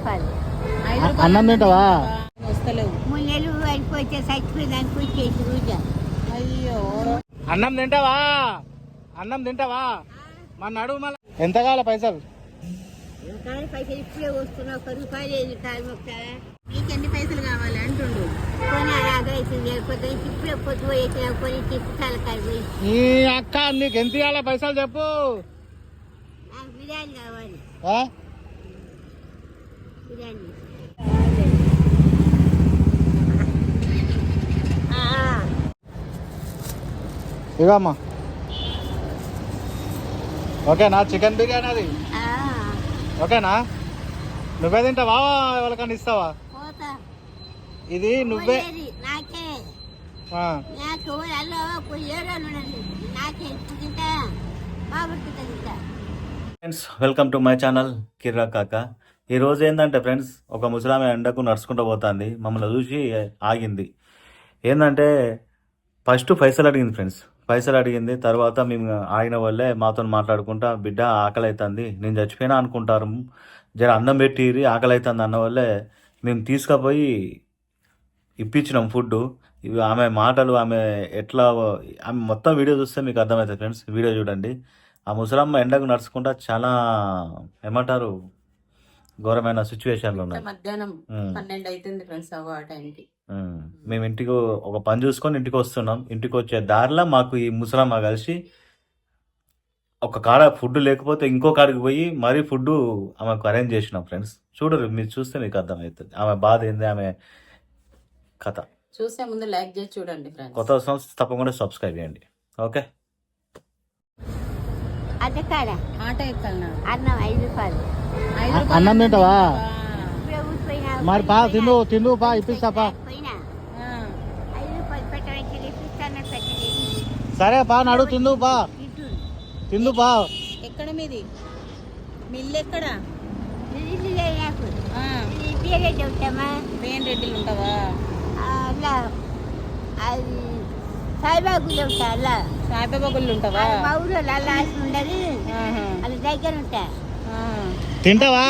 రూపాయలు. అన్నం తింటావా? వస్తలేవు. 3 నెలలు అయిపోతే చచ్చిపోయిందానికి వచ్చేసి రోజా. అయ్యో అన్నం తింటావా? అన్నం తింటావా? మన అడుగు మళ్ళీ ఎంత కావాలి పైసలు? కానీ పైసలు ఇప్పుడే వస్తున్నావు, 1 రూపాయి లేదు టైం ఒక. నీకు ఎన్ని పైసలు కావాలి అంటుండు. కొని అలాగే అవుతుంది, పొద్దున ఇప్పుడే పొద్దు పోయేసిన కొని తిప్పుతాను పోయి. ఈ అక్క నీకు ఎంత ఇవ్వాలి పైసలు చెప్పు. నాకు బిర్యానీ కావాలి, ఆ? బిర్యానీ. ఇవమ్మా ఓకేనా? చికెన్ బిర్యానీ అది ఓకేనా? నువ్వే తింటావా ఎవరికన్నా ఇస్తావా? ఇది నువ్వే. నాకే ఆ. నాకు అల్లో నాకే తింటా బాగుంటుంది. Friends welcome to my channel Kirra Kaka. ఈరోజు ఏంటంటే ఫ్రెండ్స్, ఒక ముసలామె ఎండకు నడుచుకుంటూ పోతుంది, మమ్మల్ని చూసి ఆగింది. ఏంటంటే ఫస్ట్ పైసలు అడిగింది ఫ్రెండ్స్, పైసలు అడిగింది. తర్వాత మేము ఆగిన వాళ్ళే మాతో మాట్లాడుకుంటా, బిడ్డ ఆకలి అవుతుంది, నేను చచ్చిపోయినా అనుకుంటారు, జర అన్నం పెట్టిరి ఆకలి అవుతుంది అన్న వాళ్ళే మేము తీసుకుపోయి ఇప్పించినాం ఫుడ్. ఇవి ఆమె మాటలు, ఆమె ఎట్లా, ఆమె మొత్తం వీడియో చూస్తే మీకు అర్థమవుతుంది ఫ్రెండ్స్. వీడియో చూడండి. ఆ ముసలమ్మ ఎండకు నడుచుకుంటా చాలా ఏమంటారు ఘోరమైన సిచ్యువేషన్లో ఉన్నాయి. మధ్యాహ్నం 12 అవుతుంది ఫ్రెండ్స్ ఆ టైంకి. మేము ఇంటికి ఒక పని చూసుకొని ఇంటికి వస్తున్నాం. ఇంటికి వచ్చే దారిలో మాకు ఈ ముసలమ్మ కలిసి ఒక కాడ ఫుడ్ లేకపోతే ఇంకో కాడికి పోయి మరీ ఫుడ్ ఆమెకు అరేంజ్ చేసినాం ఫ్రెండ్స్. చూడరు, మీరు చూస్తే మీకు అర్థమవుతుంది ఆమె బాధ ఏంది, ఆమె కథ. చూసే ముందు లైక్ చేసి చూడండి ఫ్రెండ్స్. కొత్త వస్తాం తప్పకుండా సబ్స్క్రైబ్ చేయండి. ఓకే. అదే కాడ ఆట ఎక్కాలన్నా అన్నం 5 రూపాయలు. అన్నం తింటావా? ఇప్పుడే ఊరిపోయినా మరి పా తిందు తిందు పా ఇప్పిస్తా పా. పోయినా 5 రూపాయలు పెట్టడానికి ఇప్పిస్తాను పెట్టలేదు. సరే పా నడు తిందు పా, తిందు పా. ఎక్కడ మీది మిల్లు? ఎక్కడ? ఇల్లు లేదు నాకు, పేరే చెబుతామా. వేన్ రెడ్డిలు ఉంటావా? అలా అది సాయిబాబు చెబుతా. అలా సాయిబాబా గుళ్ళు ఉంటావా? మా ఊళ్ళో అలా ఉండదు, అలా దగ్గర ఉంటా. తింటావా?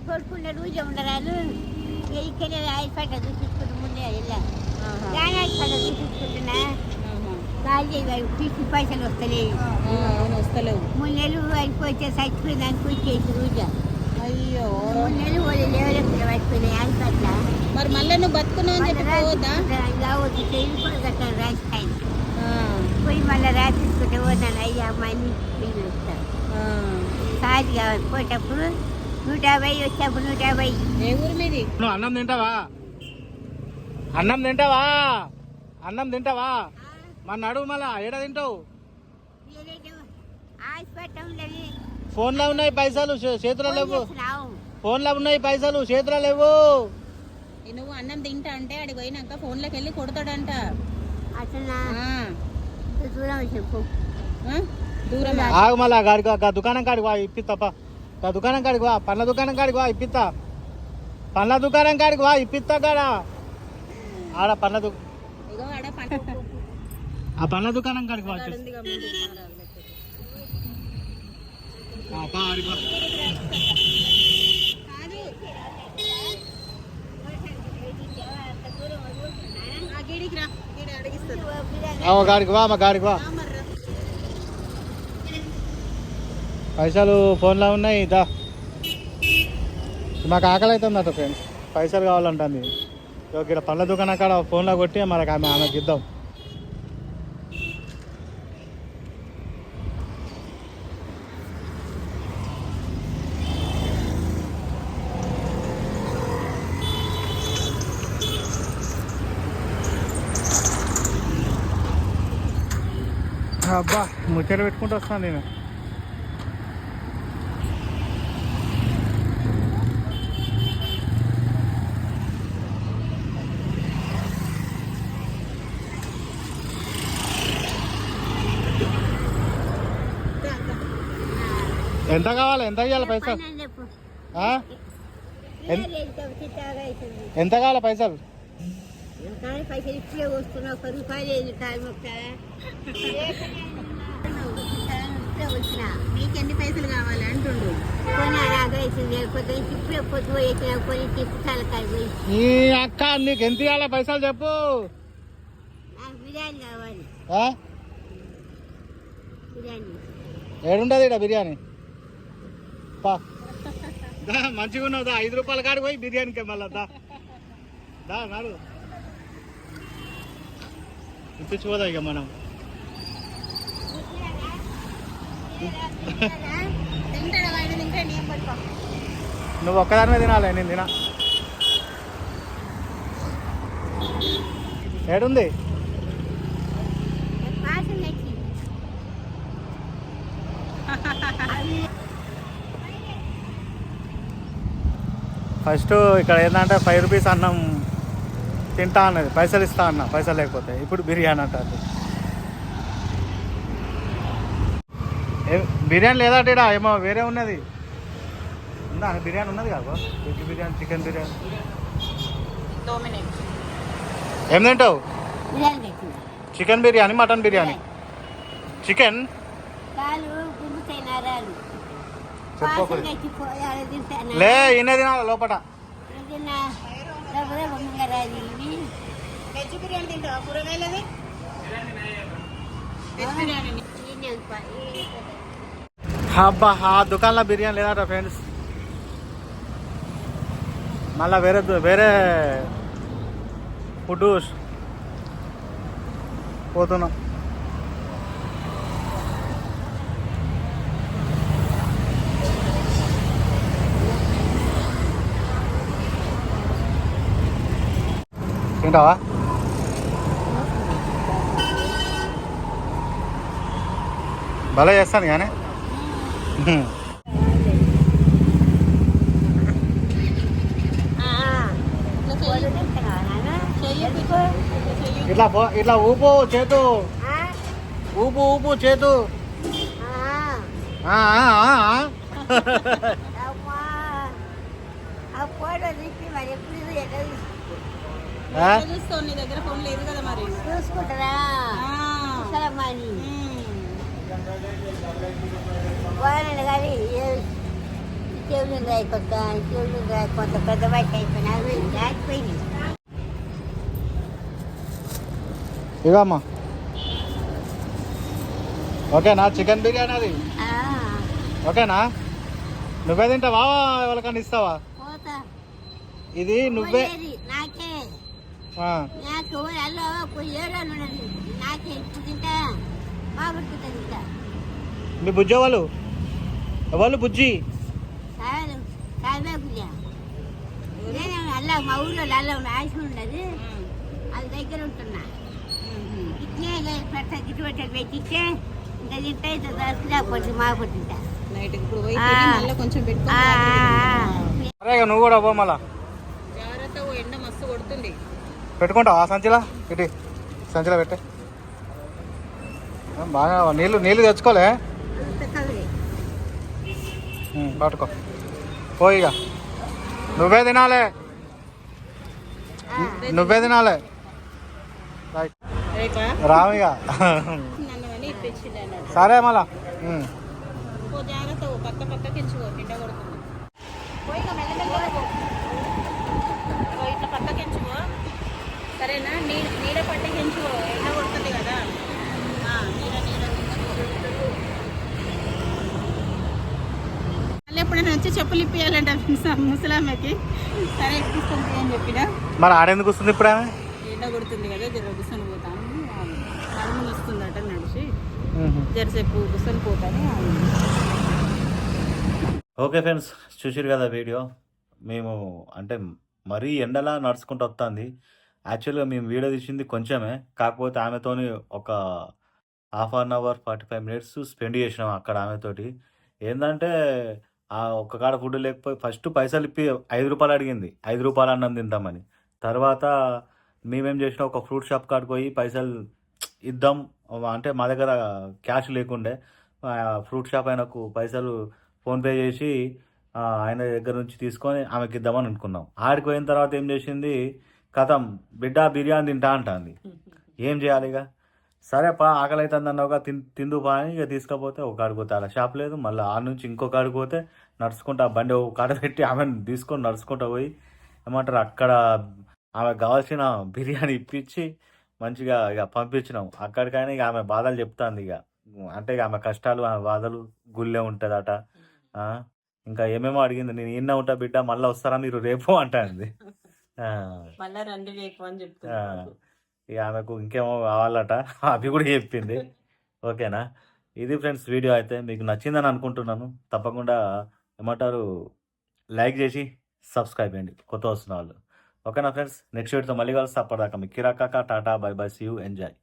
కొడుకున్న రోజు ఉండరాలు ఇక్కడే హాస్పిటల్ చూపించుకుంటూ ముందే వెళ్ళా. హాస్పిటల్ చూపించుకుంటున్నా, కాళ్ళు 50 పైసలు వస్తలేవు. వస్తలేవు. 3 నెలలు అయిపోతే చచ్చిపోయిందానికి వచ్చేసి రోజా. అయ్యో 3 నెలలు లేవలేకుండా పడిపోయినాయి హాస్పిటల్. మరి మళ్ళీ నువ్వు బతుకున్నావు అని చెప్పి పోవద్దా? కావచ్చు కూడా కట్టాను రాజస్థాన్ పోయి మళ్ళీ రాపించుకుంటే పోతాను. అయ్యా అమ్మాయిని పిల్లలు వస్తాను సాది కావాలి. పోయేటప్పుడు 150, వచ్చేప్పుడు 150. ఏ ఊరు మీది? నువ్వు అన్నం తింటావా? అన్నం తింటావా? అన్నం తింటావా? మన అడుగు మళ్ళా ఏడ తింటావు? హాస్పిటల్ ఉండదు, ఫోన్లో ఉన్నాయి పైసలు, చేతిలో లేవు. ఫోన్లో ఉన్నాయి పైసలు, చేతిలో లేవు. నువ్వు అన్నం తింటా అంటే అడిగి పోయినాక ఫోన్లోకి వెళ్ళి కొడతాడంట. అట్లా దూరం చెప్పు. దూరం ఆగు మళ్ళా గాడికి దుకాణం కాడికి వా ఇప్పిస్తాపా. దుకాణం కాడికి వా, పండ్ల దుకాణం కాడికి వా ఇప్పిస్తా. పండ్ల దుకాణం కాడికి వా ఇప్పిస్తా. కాడ ఆడ పండ్ల ఆ పండ్ల దుకాణం కాడికి వా. గాడికి వా, మా గాడికి వా. పైసలు ఫోన్లో ఉన్నాయి. దా, మాకు ఆకలి అవుతుంది ఫ్రెండ్స్, పైసలు కావాలంటుంది. ఇక్కడ పండ్ల దుకాణం కాడ ఫోన్లో కొట్టి మనకు ఆమెకి ఇద్దాం. అబ్బా ముచ్చట పెట్టుకుంటూ వస్తాను నేను. ఎంత కావాలి? ఎంత ఇవ్వాలి పైసలు? ఎంత కావాలి పైసలు? పైసలు ఇప్పుడే వస్తున్నావు, 1 రూపాయి లేదు టైం ఒక. ఇప్పుడే వచ్చిన నీకు ఎన్ని పైసలు కావాలి అంటుండు. కొని అనాగైతుంది పొద్దున ఇప్పుడే పొద్దు వేసిన కొని తిప్పుతాలు కలిపోయి ఈ అక్క నీకు ఎంత ఇవ్వాలి పైసలు చెప్పు. నాకు బిర్యానీ కావాలి. ఆ? బిర్యానీ ఏడుంటది ఇక్కడ బిర్యానీ పా మంచిగా ఉన్నావు దా 5 రూపాయల కాడికి పోయి బిర్యానీకి మళ్ళా దా నాడు ఇప్పించిపోదా ఇక మనం. తింటాడు వాడిని తింటే నేను పట్టుకో. నువ్వు ఒక్కదానిమే తినాలి, నేను తినా. ఏడుంది పాసం తెచ్చి ఫస్ట్ ఇక్కడ ఏంటంటే 5 రూపీస్ అన్నం తింటా అన్నది, పైసలు ఇస్తా అన్న, పైసలు లేకపోతే. ఇప్పుడు బిర్యానీ అంటారు. బిర్యానీ లేదట ఇక్కడ, ఏమో వేరే ఉన్నది. ఉందా బిర్యానీ ఉన్నది కాదు, veg biryani, chicken biryani. 2 minutes. ఏం తింటావు? బిర్యానీ తెచ్చింది. Chicken biryani, mutton biryani. Chicken కాలు గుంపుతాయి నరాలు. చెప్పు పాసం తెచ్చి పోయాలి తింటాను. లే ఇన్నే తినాలి లోపల. ఏదైనా డబ్బులు బొమ్మరాది ఇవి వెజ్ బిర్యానీ తింటావా? కూరగాయలది వెజ్ బిర్యానీ. అబ్బా ఆ దుకాణంలో బిర్యానీ లేదట ఫ్రెండ్స్. మళ్ళా వేరే ఫుడ్ పోతున్నాం. తింటావా? భలే చేస్తాను కానీ ఇట్లా ఊపు చేతు, ఊపు చేతు. చూస్తావు, నీ దగ్గర ఫోన్ లేదు కదా మరి. చూసుకుంటారా ముసలమ్మని కానీ చెవులు రాయకొత్త చెవులు రాయకొంత పెద్ద బయట అయిపోయినా దాటిపోయింది. ఇవమ్మా ఓకేనా చికెన్ బిర్యానీ అది? ఓకేనా? నువ్వే తింటావా ఎవరికన్నా ఇస్తావా? పోతా ఇది నువ్వే నాకే ఆ. నాకు అల్లో ఏడో ఉన్నది నాకే ఇప్పుడు తింటా బాగుంటుంది తింటా. మీ బుజ్జి ఎవరు బుజ్జి? కావే బుజ్జ అల్లా మా ఊళ్ళో అల్లా ఆశ ఉండదు, అది దగ్గర ఉంటున్నా. ఇట్లే పెడతా గిట్టు పెట్టాలి పెట్టిస్తే ఇంకా తింటా ఇంత దసరాపోతుంది మాకు తింటా. నైట్ ఇప్పుడు పోయి మళ్ళీ కొంచెం పెట్టుకో. అరే ఇక నువ్వు కూడా పో మళ్ళా. జాగ్రత్త, ఎండ మస్తు కొడుతుంది. పెట్టుకుంటావా సంచిలా? ఇటు సంచిలో పెట్టే. బాగా నీళ్ళు తెచ్చుకోలే. పట్టుకో పోయిగా. నువ్వే తినాలే. రామిగా సరే మళ్ళా. జాగ్రత్త, పక్కకి ఎంచుకో, ఎండ కొడుతుంది. ఇట్లా పక్కకి ఎంచుకో, సరేనా? నీడ పట్టకి ఎంచుకో, ఎండ కొడుతుంది కదా. మళ్ళీ ఎప్పుడైనా వచ్చి చెప్పులు ఇప్పియాలంట ముసలామ్మకి. సరే ఇప్పిస్తుంది అని చెప్పిన. మరి ఆడెందుకు వస్తుంది ఇప్పుడు? ఆమె ఎండ కొడుతుంది కదా, జర గుసని పోతాను, నడుములు వస్తుందట నడిచి, జరసేపు గుసని పోతాను. ఓకే ఫ్రెండ్స్, చూసిరు కదా వీడియో. మేము అంటే మరీ ఎండలా నడుచుకుంటూ వస్తుంది. యాక్చువల్గా మేము వీడియో తీసింది కొంచెమే, కాకపోతే ఆమెతోని ఒక 1/2 అవర్ 45 minutes స్పెండ్ చేసినాం అక్కడ ఆమెతోటి. ఏంటంటే ఆ ఒక్క కాడ ఫుడ్ లేకపోయి ఫస్ట్ పైసలు ఇప్పి 5 రూపాయలు అడిగింది, 5 రూపాయలు అన్నం తింటామని. తర్వాత మేమేం చేసినాం, ఒక ఫ్రూట్ షాప్ కాడికి పోయి పైసలు ఇద్దాం అంటే మా దగ్గర క్యాష్ లేకుండే, ఫ్రూట్ షాప్ ఆయనకు పైసలు ఫోన్పే చేసి ఆయన దగ్గర నుంచి తీసుకొని ఆమెకి ఇద్దామని అనుకున్నాం. ఆడికి పోయిన తర్వాత ఏం చేసింది, కథం బిడ్డ బిర్యానీ తింటా అంటుంది. ఏం చేయాలి ఇక? సరే పా ఆకలి అవుతుంది అన్నావుగా తిందు పా అని ఇక తీసుకపోతే ఒక కాడికి పోతే అలా షాప్ లేదు, మళ్ళీ ఆ నుంచి ఇంకో కాడికి పోతే నడుచుకుంటా బండి ఒక కాడ పెట్టి ఆమెను తీసుకొని నడుచుకుంటా పోయి ఏమంటారు అక్కడ ఆమెకు కావాల్సిన బిర్యానీ ఇప్పించి మంచిగా ఇక పంపించినాం. అక్కడికైనా ఇక ఆమె బాధలు చెప్తాంది ఇక, అంటే ఇక ఆమె కష్టాలు ఆమె బాధలు గుళ్ళే ఉంటుందట. ఇంకా ఏమేమో అడిగింది, నేను ఈయన ఉంటా బిడ్డ మళ్ళీ వస్తారా మీరు రేపు అంటుంది. మళ్ళా రండి రేపు అని ఆ, చెప్తాను. ఇక ఆమెకు ఇంకేమో కావాలట అవి కూడా చెప్పింది. ఓకేనా, ఇది ఫ్రెండ్స్ వీడియో అయితే మీకు నచ్చిందని అనుకుంటున్నాను. తప్పకుండా ఏమంటారు లైక్ చేసి సబ్స్క్రైబ్ చేయండి కొత్త వస్తున్న వాళ్ళు. ఓకేనా ఫ్రెండ్స్, నెక్స్ట్ వీడియోతో మళ్ళీ కలిసి అప్పటిదాకా మీ Kirakaka tata bye bye, see you, enjoy.